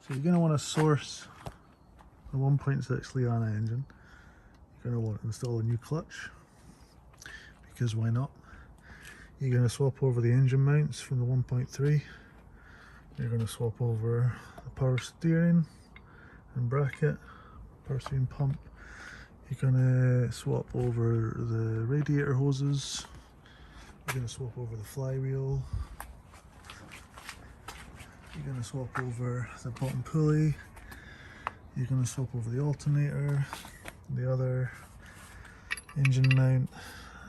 So you're going to want to source the 1.6 Liana engine. You're going to want to install a new clutch, because why not? You're going to swap over the engine mounts from the 1.3. You're going to swap over the power steering and bracket, power steering pump. You're going to swap over the radiator hoses. You're going to swap over the flywheel. You're going to swap over the bottom pulley. You're going to swap over the alternator, the other engine mount,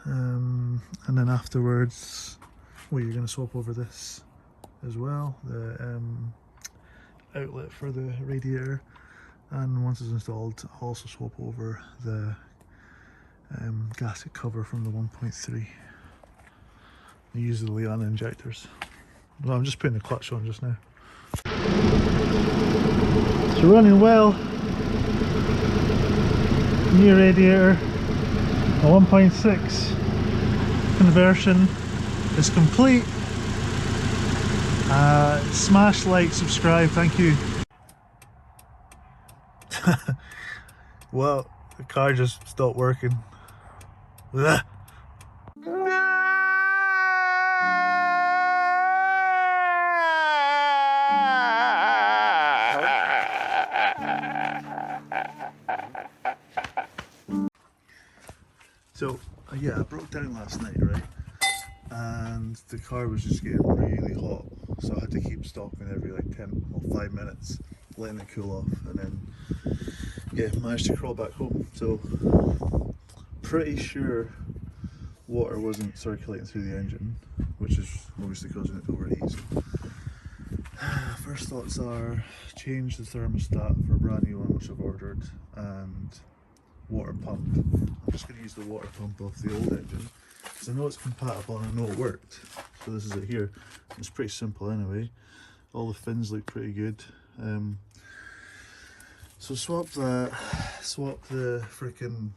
and then afterwards, well, you're going to swap over this as well, the outlet for the radiator, and once it's installed, also swap over the gasket cover from the 1.3. I use the Liana injectors. Well, I'm just putting the clutch on just now. It's running well. New radiator, a 1.6 conversion is complete. Smash, like, subscribe, thank you. Well, the car just stopped working. Ugh. So yeah, I broke down last night, right? And the car was just getting really hot, so I had to keep stopping every like 5 minutes, letting it cool off, and then yeah, managed to crawl back home. So pretty sure water wasn't circulating through the engine, which is obviously causing it to overheat. So first thoughts are change the thermostat for a brand new one, which I've ordered, and water pump. I'm just going to use the water pump off the old engine because I know it's compatible and I know it worked. So this is it here. It's pretty simple anyway. All the fins look pretty good. So swap that, swap the freaking,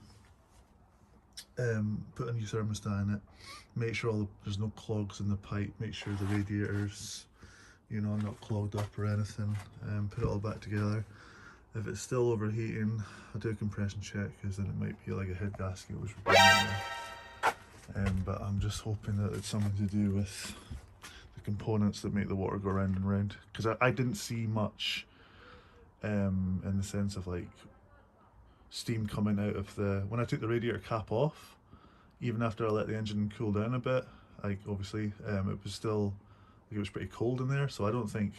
put a new thermostat in it, make sure there's no clogs in the pipe, make sure the radiators, you know, not clogged up or anything, put it all back together. If it's still overheating, I'll do a compression check, because then it might be like a head gasket, which would be but I'm just hoping that it's something to do with the components that make the water go round and round, because I didn't see much in the sense of like steam coming out of the, when I took the radiator cap off, even after I let the engine cool down a bit, like obviously it was still, like, it was pretty cold in there, so I don't think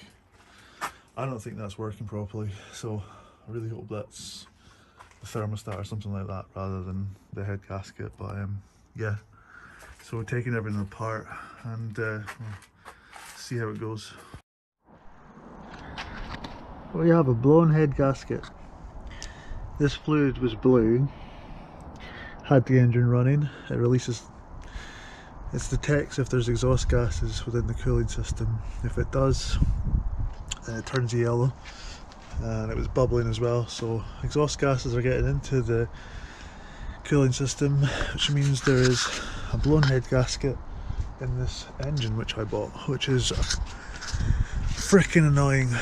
that's working properly. So I really hope that's the thermostat or something like that rather than the head gasket. But yeah, so we're taking everything apart and we'll see how it goes. We have a blown head gasket. This fluid was blue, had the engine running. It releases, it detects if there's exhaust gases within the cooling system. If it does, then it turns yellow, and it was bubbling as well, so exhaust gases are getting into the cooling system, which means there is a blown head gasket in this engine which I bought, which is freaking annoying.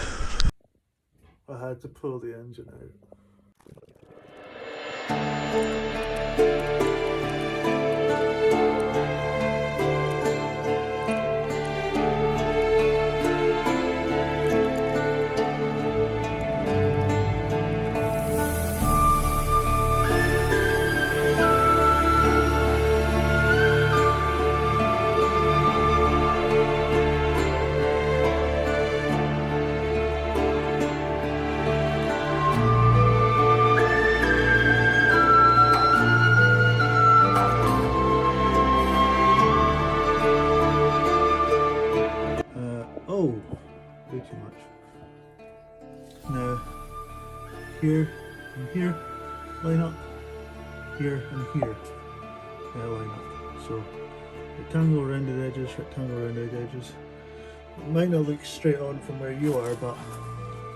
I had to pull the engine out. Way too much. Now, here and here line up, here and here line up. So rectangle rounded edges, rectangle rounded edges. It might not look straight on from where you are, but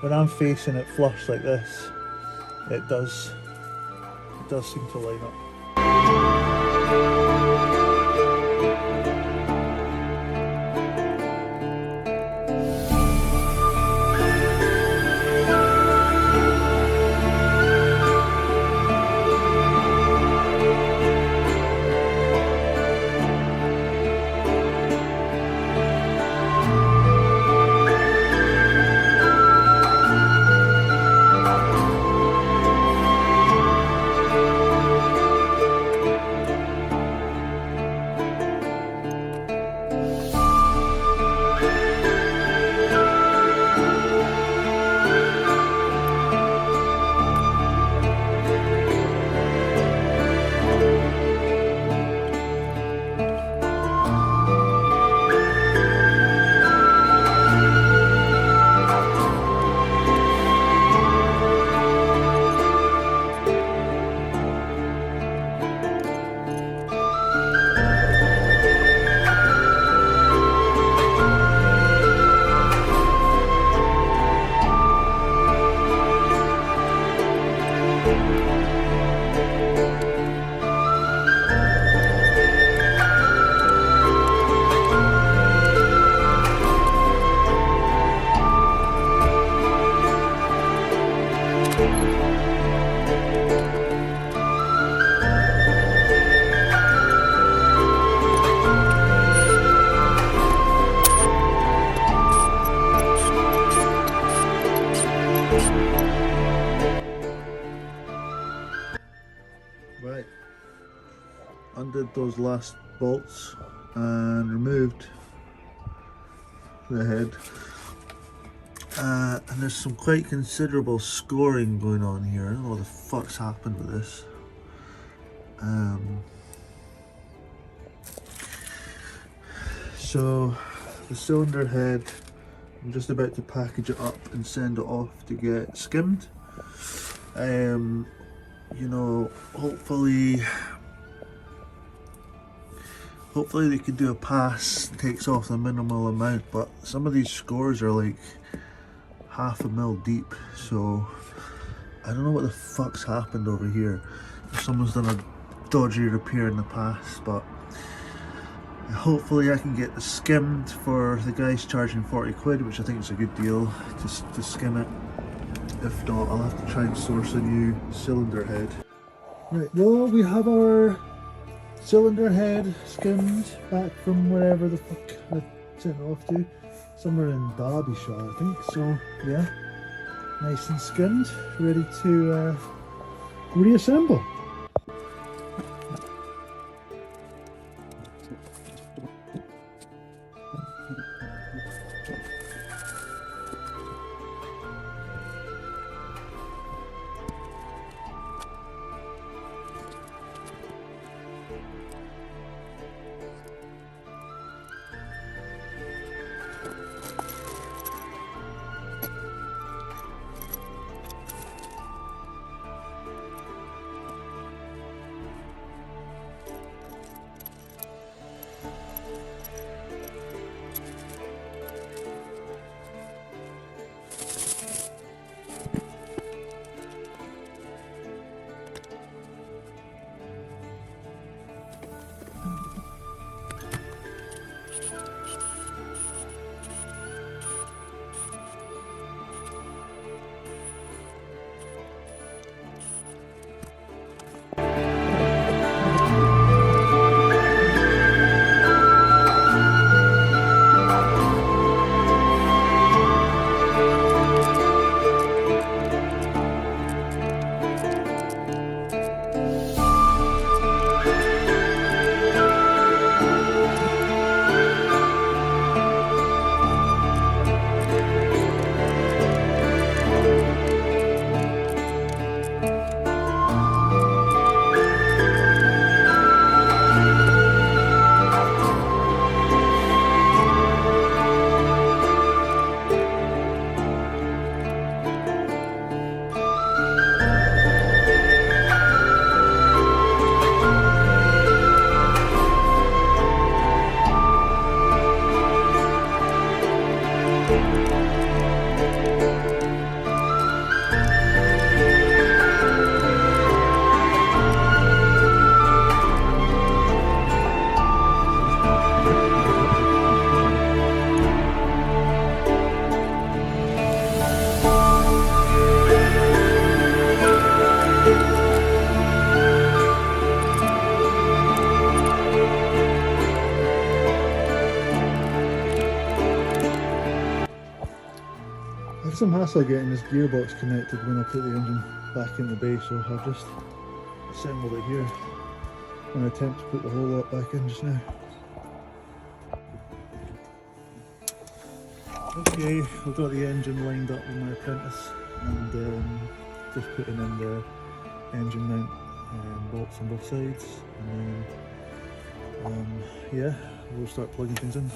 when I'm facing it flush like this, it does seem to line up. those last bolts and removed the head. And there's some quite considerable scoring going on here. I don't know what the fuck's happened with this. So the cylinder head, I'm just about to package it up and send it off to get skimmed. You know, hopefully they can do a pass, takes off the minimal amount, but some of these scores are like 1/2 mil deep, so I don't know what the fuck's happened over here. If someone's done a dodgy repair in the past, but hopefully I can get this skimmed for the guys charging 40 quid, which I think is a good deal to skim it. If not, I'll have to try and source a new cylinder head. Right, well, we have our cylinder head skimmed back from wherever the fuck I sent it off to. Somewhere in Derbyshire, I think. So, yeah, nice and skimmed, ready to reassemble. Some hassle getting this gearbox connected when I put the engine back in the bay, so I've just assembled it here and attempt to put the whole lot back in just now. Okay, I've got the engine lined up with my apprentice and just putting in the engine mount bolts on both sides, and then yeah, we'll start plugging things in.